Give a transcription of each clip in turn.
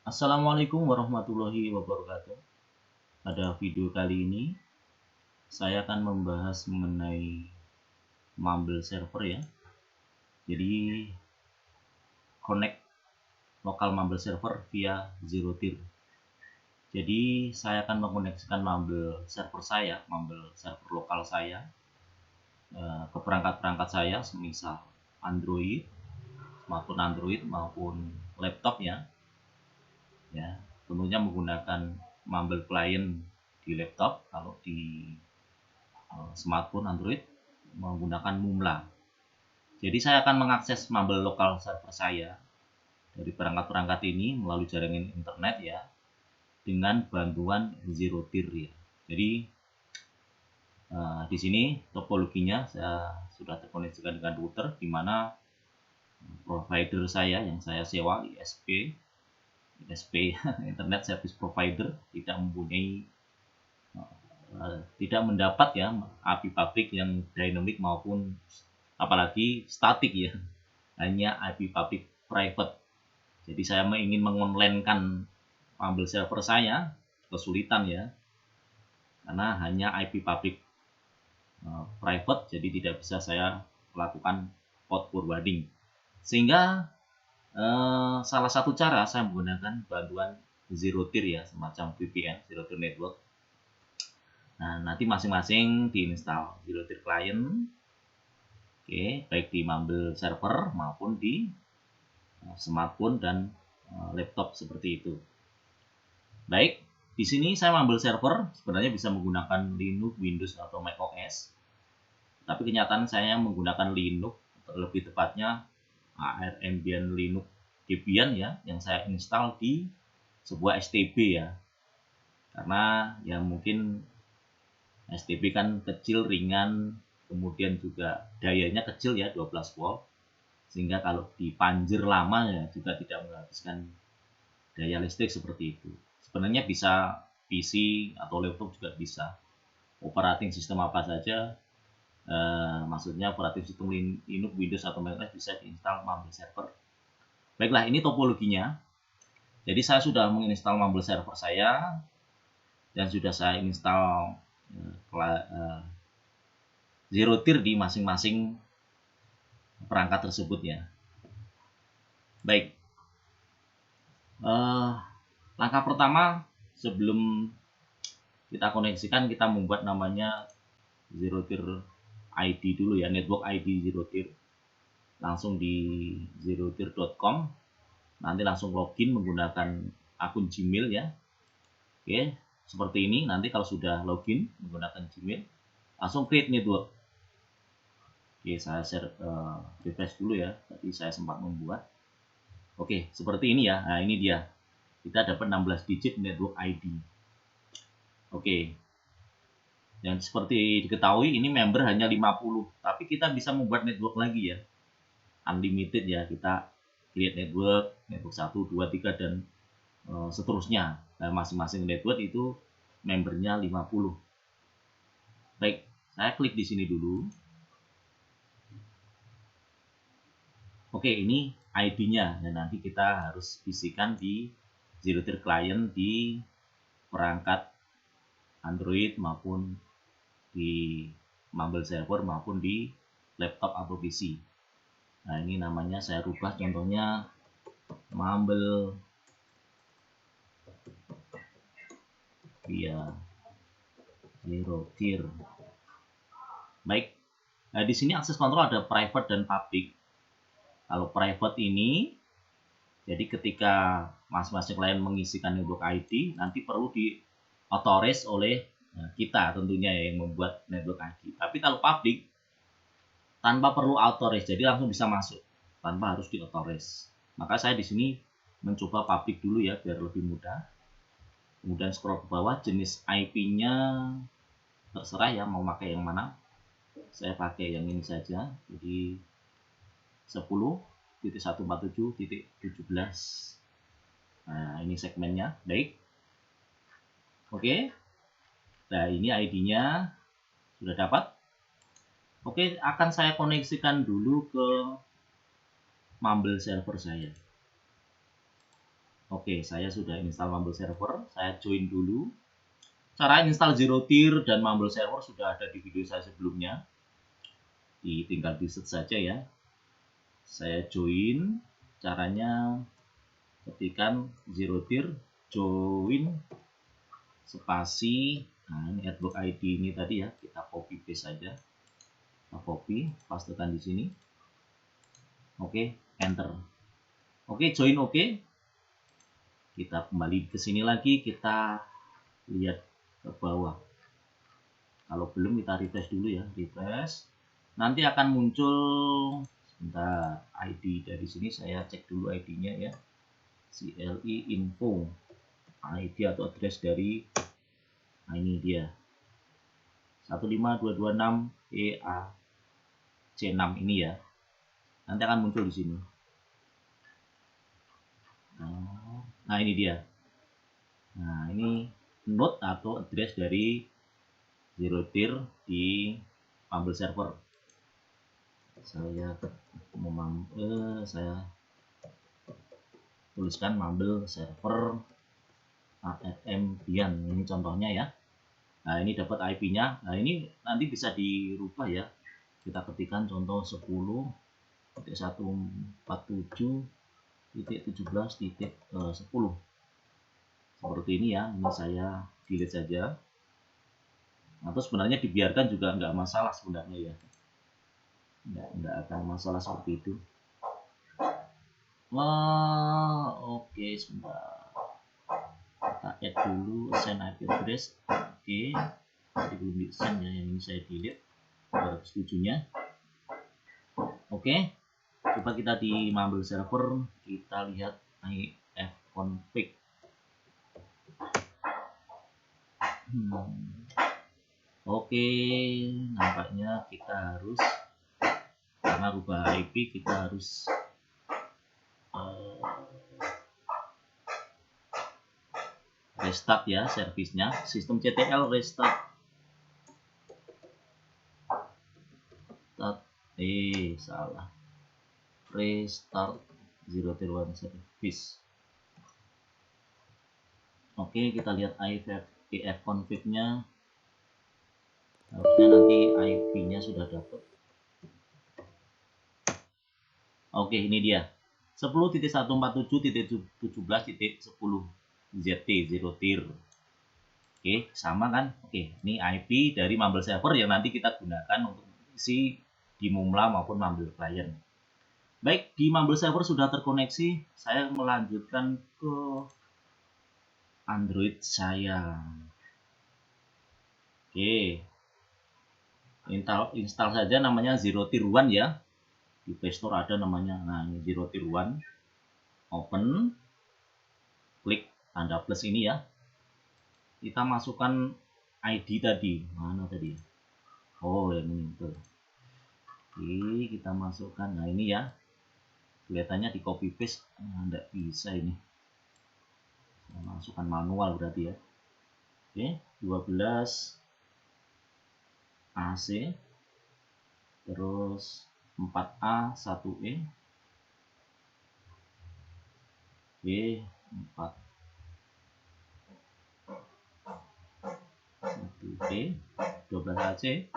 Assalamualaikum warahmatullahi wabarakatuh. Pada video kali ini saya akan membahas mengenai Mumble server ya. Jadi connect lokal Mumble server via zero tier. Jadi saya akan mengkoneksikan Mumble server saya, Mumble server lokal saya ke perangkat-perangkat saya, semisal Android, smartphone Android maupun laptop ya. Tentunya menggunakan Mumble client di laptop. Kalau di smartphone Android menggunakan Mumla. Jadi saya akan mengakses Mumble lokal server saya dari perangkat-perangkat ini melalui jaringan internet ya, dengan bantuan zero tier ya. Jadi di sini topologinya saya sudah terkoneksikan dengan router, di mana provider saya yang saya sewa ISP Internet Service Provider tidak mendapat ya API public yang dynamic maupun apalagi statik ya, hanya API public private. Jadi saya ingin mengonlinekan Mumble server saya, kesulitan ya, karena hanya IP public private, jadi tidak bisa saya melakukan port forwarding. Sehingga salah satu cara saya menggunakan bantuan zero tier ya, semacam VPN, zero tier network. Nah, nanti masing-masing diinstal zero tier client, baik di Mumble server maupun di smartphone dan laptop seperti itu. Baik, di sini saya Mumble server sebenarnya bisa menggunakan Linux, Windows atau Mac OS. Tapi kenyataan saya menggunakan Linux, lebih tepatnya ARM Linux Debian ya, yang saya install di sebuah STB ya. Karena ya mungkin STB kan kecil, ringan, kemudian juga dayanya kecil ya, 12 volt. Sehingga kalau dipanjer lama ya juga tidak menghabiskan daya listrik seperti itu. Sebenarnya bisa PC atau laptop juga bisa. Operating system apa saja, maksudnya operating system Linux, Windows atau Mac OS bisa diinstal Mumble server. Baiklah, ini topologinya. Jadi saya sudah menginstal Mumble server saya dan sudah saya install zero tier di masing-masing perangkat tersebut ya. Baik, langkah pertama sebelum kita koneksikan, kita membuat namanya zero tier ID dulu ya, network ID zero tier. Langsung di zerotier.com, nanti langsung login menggunakan akun Gmail ya. Oke, seperti ini. Nanti kalau sudah login menggunakan Gmail, langsung create network. Oke, saya share refresh dulu ya, tadi saya sempat membuat. Oke, seperti ini ya. Nah, ini dia, kita dapat 16 digit network ID. Oke, dan seperti diketahui ini member hanya 50, tapi kita bisa membuat network lagi ya, unlimited ya. Kita create network 1, 2, 3 dan seterusnya. Nah, masing-masing network itu membernya 50. Baik, saya klik di sini dulu. Oke, ini ID-nya. Dan nanti kita harus isikan di zero tier client di perangkat Android maupun di Mumble server maupun di laptop atau PC. Nah, ini namanya saya rubah, contohnya Mumble via zero tier. Baik, nah di sini akses kontrol ada private dan public. Kalau private ini, jadi ketika masing-masing klien mengisikan network ID, nanti perlu di authorize oleh kita tentunya ya, yang membuat network ID. Tapi kalau public, tanpa perlu authorize, jadi langsung bisa masuk tanpa harus di authorize. Maka saya di sini mencoba public dulu ya, biar lebih mudah. Kemudian scroll ke bawah, jenis IP-nya terserah ya, mau pakai yang mana. Saya pakai yang ini saja, jadi 10.147.17. Nah, ini segmennya. Baik. Oke. Nah, ini ID-nya sudah dapat. Oke, akan saya koneksikan dulu ke Mumble server saya. Oke, saya sudah install Mumble Server. Saya join dulu. Cara install Zero Tier dan Mumble Server sudah ada di video saya sebelumnya. Tinggal di search saja ya. Saya join. Caranya ketikkan Zero Tier, join, spasi. Nah, ini adblock ID ini tadi ya. Kita copy paste saja. Kita copy, pastekan di sini. Oke, enter. Oke, join oke. Kita kembali ke sini lagi, kita lihat ke bawah. Kalau belum kita refresh dulu ya, refresh. Nanti akan muncul sebentar ID dari sini, saya cek dulu ID-nya ya. CLI info. ID atau address dari ini dia. 15226 EAC6 ini ya. Nanti akan muncul di sini. Nah, ini dia. Nah, ini node atau address dari Zero Tier di Mumble Server. Saya tuliskan Mumble Server ARM Bian. Ini contohnya ya. Nah, ini dapat IP-nya. Nah, ini nanti bisa dirubah ya. Kita ketikkan contoh 10.147.17.10. Seperti ini ya. Ini saya delete saja. Atau sebenarnya dibiarkan juga nggak masalah sebenarnya ya. Nggak akan masalah seperti itu. Oke, sebentar. Kita add dulu assign IP address. Oke, tadi belum di assign ya, yang ini saya delete. Baru setujunya. Oke, coba kita di Mumble Server, kita lihat ifconfig. Oke, nampaknya kita harus, karena rubah IP, kita harus restart ya servisnya. Sistem CTL restart. Salah. Restart Zero Tier 1 service. Oke, kita lihat ifconfig-nya. Harusnya nanti IP-nya sudah dapat. Oke, ini dia. 10.147.17.10 ZT Zero Tier. Oke, sama kan? Oke, ini IP dari Mumble Server yang nanti kita gunakan untuk isi di Mumla maupun Mumble Client. Baik, di Mumble Server sudah terkoneksi. Saya melanjutkan ke Android saya. Oke, install saja, namanya Zero Tier 1 ya. Di Play Store ada namanya. Nah, ini Zero Tier 1. Open, klik tanda plus ini ya. Kita masukkan ID tadi. Mana tadi? Oh, ini betul. Oke, kita masukkan. Nah, ini ya. Kelihatannya di copy paste enggak bisa ini. Saya masukkan manual berarti ya. Oke, 12 AC. Terus 4A 1E. Oke, 4 1E 12AC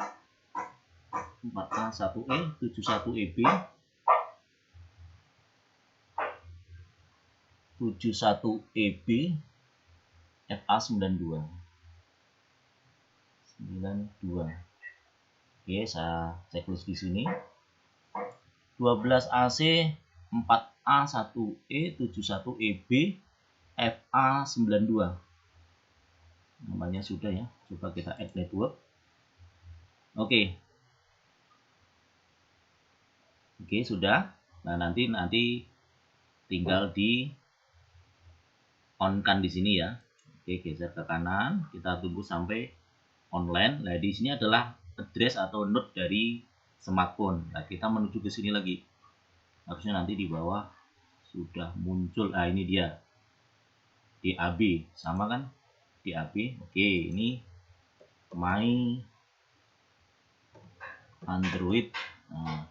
4A 1E 71EB 71EB FA 92. Oke, saya checklist di sini. 12 AC 4A 1E 71EB FA 92. Namanya sudah ya. Coba kita add network. Oke, sudah. Nah, nanti tinggal di on kan di sini ya. Oke, geser ke kanan, kita tunggu sampai online. Nah, di sini adalah address atau node dari smartphone. Nah, kita menuju ke sini lagi. Harusnya nanti di bawah sudah muncul. Ah, ini dia. DAB, sama kan? DAB. Oke, ini my Android. Nah,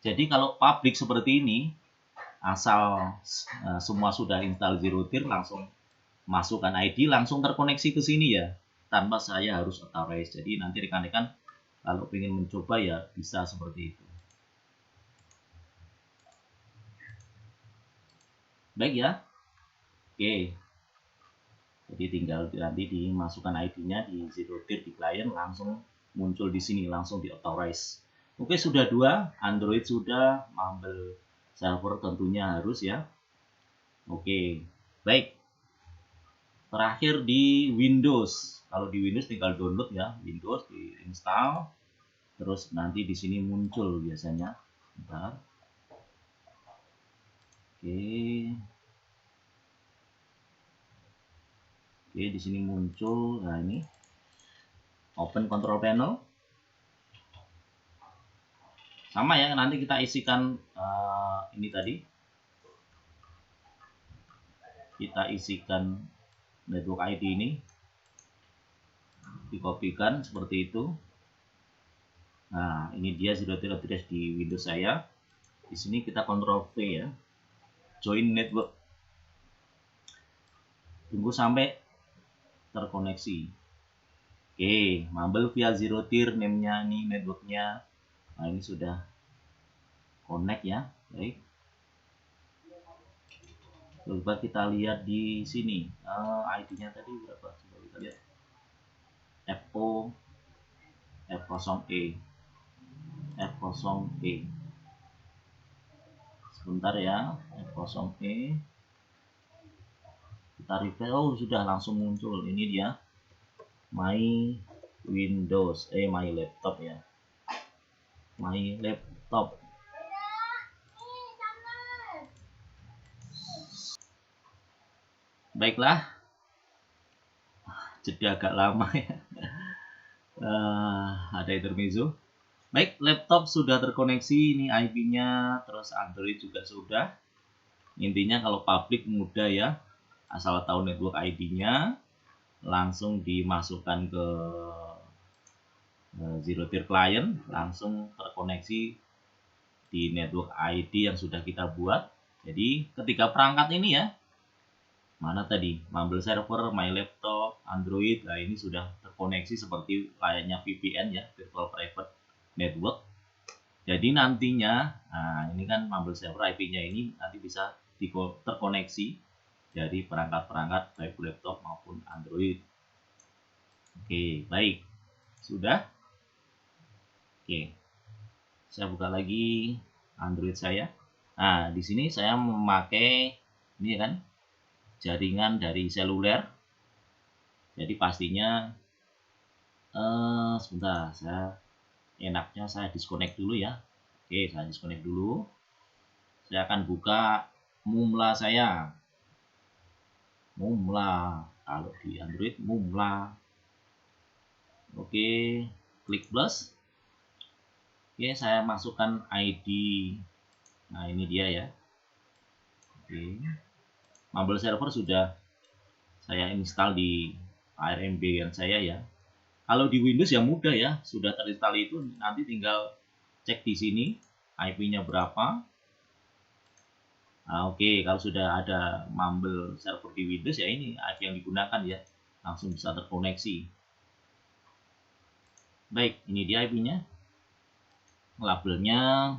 jadi kalau public seperti ini, asal semua sudah install zero tier, langsung masukkan ID, langsung terkoneksi ke sini ya, tanpa saya harus authorize. Jadi nanti rekan-rekan kalau ingin mencoba ya bisa seperti itu. Baik ya. Oke. Jadi tinggal nanti dimasukkan ID-nya di zero tier di client, langsung muncul di sini, langsung di authorize. Oke, sudah 2, Android sudah, Mumble server tentunya harus ya. Oke, baik. Terakhir di Windows. Kalau di Windows tinggal download ya, Windows diinstal, terus nanti di sini muncul biasanya. Bentar. Oke, di sini muncul. Nah, ini open control panel. Sama ya, nanti kita isikan ini tadi. Kita isikan network ID ini. Dikopikan seperti itu. Nah, ini dia zero tier address di Windows saya. Di sini kita Ctrl V ya. Join network. Tunggu sampai terkoneksi. Oke, Mumble via zero tier, name-nya ini, networknya. Nah, ini sudah connect ya. Baik. Coba kita lihat di sini. ID-nya tadi berapa? Coba kita lihat. F0E. F0E. Sebentar ya. F0E. Kita refresh. Oh, sudah langsung muncul. Ini dia. My Windows. My laptop ya. My laptop. Baiklah, jeda agak lama ya. Ada intermezzo. Baik, laptop sudah terkoneksi, ini IP-nya, terus Android juga sudah. Intinya kalau public mudah ya, asal tahu network ID-nya, langsung dimasukkan ke zero tier client, langsung terkoneksi di network ID yang sudah kita buat. Jadi ketika perangkat ini ya, mana tadi Mumble server, my laptop, Android, nah ini sudah terkoneksi seperti layaknya VPN ya, virtual private network. Jadi nantinya, nah ini kan Mumble server IP-nya ini nanti bisa terkoneksi dari perangkat-perangkat baik laptop maupun Android. Oke, baik, sudah. Oke, saya buka lagi Android saya. Nah, di sini saya memakai ini kan jaringan dari seluler. Jadi pastinya sebentar, enaknya saya disconnect dulu ya. Oke, saya disconnect dulu. Saya akan buka Mumla saya. Mumla, kalau di Android Mumla. Oke, klik plus. Oke, saya masukkan ID. Nah, ini dia ya. Oke. Mumble server sudah saya install di ARM bagian saya ya. Kalau di Windows ya mudah ya, sudah terinstall itu nanti tinggal cek di sini IP-nya berapa. Nah, oke, kalau sudah ada Mumble server di Windows ya ini IP yang digunakan ya, langsung bisa terkoneksi. Baik, ini dia IP-nya. Labelnya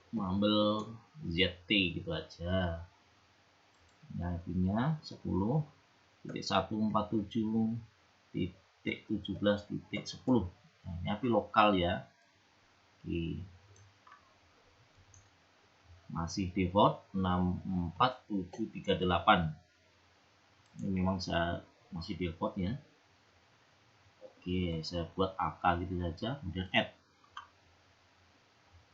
Mumble ZT gitu aja. Nah, IP-nya 10.147.17.10. Nah, ini IP lokal ya. Oke. Masih default 64738. Ini memang saya masih default ya. Oke, saya buat AK gitu saja, kemudian add.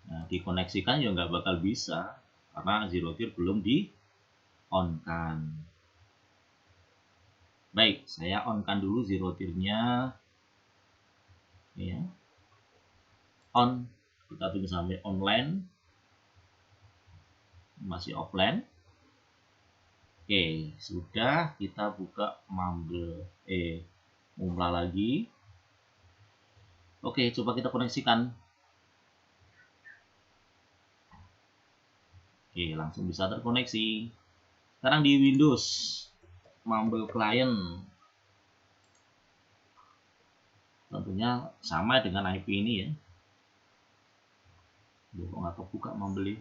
Nah, dikoneksikan ya nggak bakal bisa karena zero tier belum di on kan. Baik, saya on kan dulu zero tier-nya ya. On, kita tunggu sampai online. Masih offline. Oke, sudah, kita buka Mumla lagi. Oke, coba kita koneksikan. Oke, langsung bisa terkoneksi. Sekarang di Windows Mumble Client tentunya sama dengan IP ini ya. Kok nggak kebuka Mumble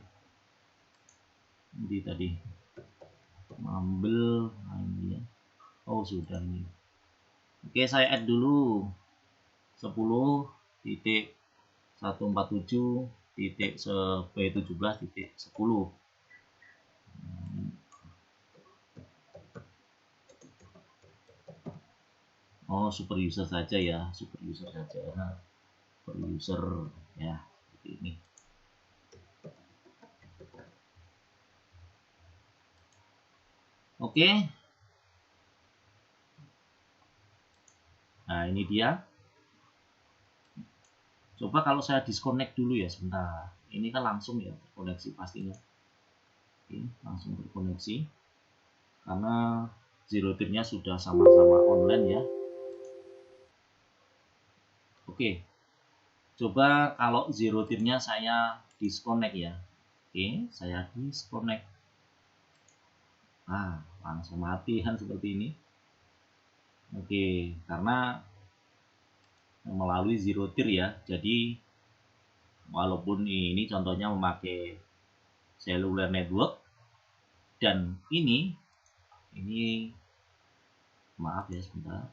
ini tadi Mumble, nah ini ya. Oh sudah nih. Oke, saya add dulu 10.147.b17.10. Oh, super user saja ya, super user saja. Super user ya, seperti ini. Oke. Nah, ini dia. Coba kalau saya disconnect dulu ya sebentar. Ini kan langsung ya terkoneksi pastinya. Oke, langsung terkoneksi. Karena zero tirnya sudah sama-sama online ya. Oke. Coba kalau zero tirnya saya disconnect ya. Oke, saya disconnect. Nah, langsung mati kan seperti ini. Oke, karena melalui zero tier ya. Jadi walaupun ini contohnya memakai cellular network dan ini maaf ya sebentar.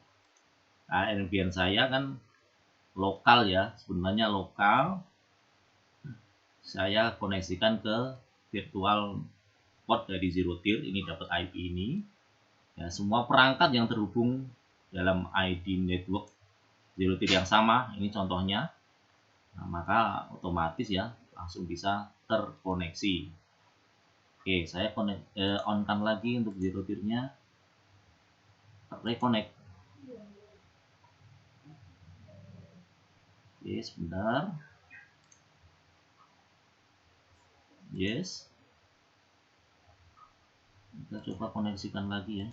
NVN saya kan lokal ya, sebenarnya lokal. Saya koneksikan ke virtual port dari zero tier, ini dapat IP ini. Ya, semua perangkat yang terhubung dalam ID network zero tier yang sama, ini contohnya. Nah, maka otomatis ya langsung bisa terkoneksi. Oke, saya on kan lagi untuk zero tier-nya. Reconnect. Oke, sebentar. Yes. Kita coba koneksikan lagi ya.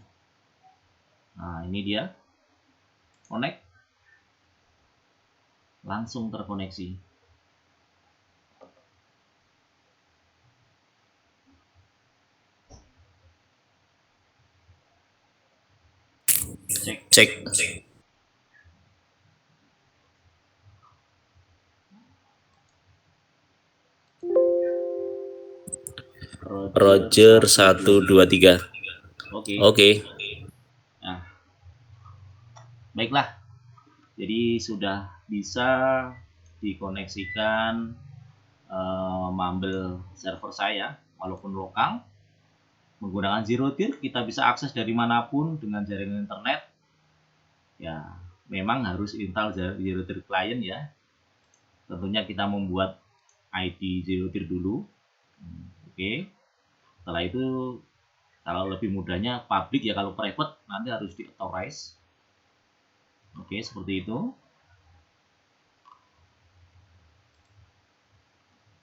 Nah, ini dia. Connect. Langsung terkoneksi. Cek. Roger 123. Oke. Nah, baiklah. Jadi sudah bisa dikoneksikan Mumble server saya walaupun lokal menggunakan zero tier. Kita bisa akses dari manapun dengan jaringan internet. Ya, memang harus install zero tier client ya. Tentunya kita membuat ID zero tier dulu. Oke. Setelah itu kalau lebih mudahnya public ya, kalau private nanti harus di authorize. Oke, seperti itu.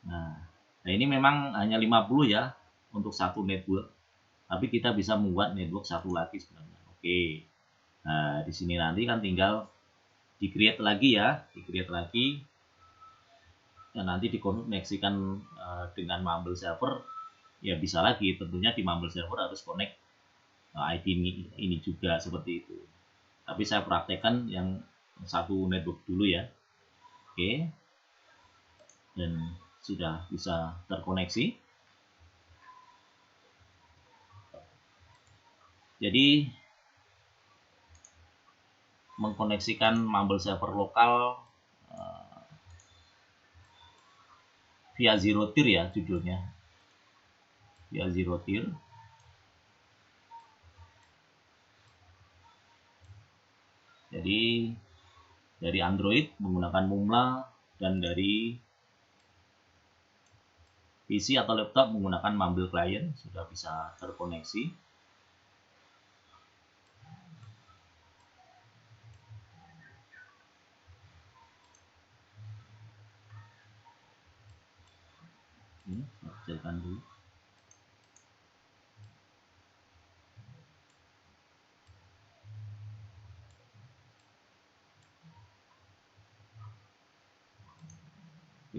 Nah, ini memang hanya 50 ya untuk satu network. Tapi kita bisa membuat network satu lagi sebenarnya. Oke. Nah, di sini nanti kan tinggal di-create lagi ya, di-create lagi. Dan nanti dikoneksikan dengan Mumble server. Ya bisa lagi, tentunya di Mumble server harus connect ID ini juga seperti itu. Tapi saya praktekkan yang satu network dulu ya. Oke. Dan sudah bisa terkoneksi. Jadi mengkoneksikan Mumble server lokal via zero tier ya judulnya. Via zero tier. Jadi dari Android menggunakan Mumla dan dari PC atau laptop menggunakan Mumble client sudah bisa terkoneksi. Ini saya kecilkan dulu.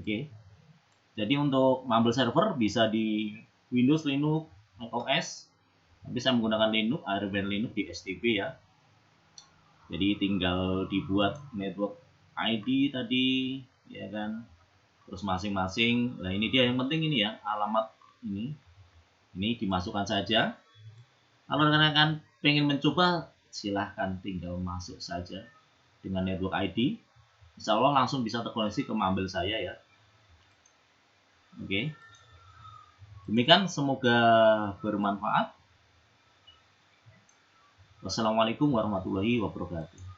Oke. Jadi untuk Mumble server bisa di Windows, Linux, macOS. Tapi saya menggunakan Linux, Airbnb Linux di STB ya. Jadi tinggal dibuat network ID tadi, ya kan. Terus masing-masing. Nah ini dia yang penting ini ya, alamat ini. Ini dimasukkan saja. Kalau rekan-rekan pengen mencoba, silahkan tinggal masuk saja dengan network ID. Insya Allah langsung bisa terkoneksi ke mobile saya ya. Oke. Demikian, semoga bermanfaat. Wassalamualaikum warahmatullahi wabarakatuh.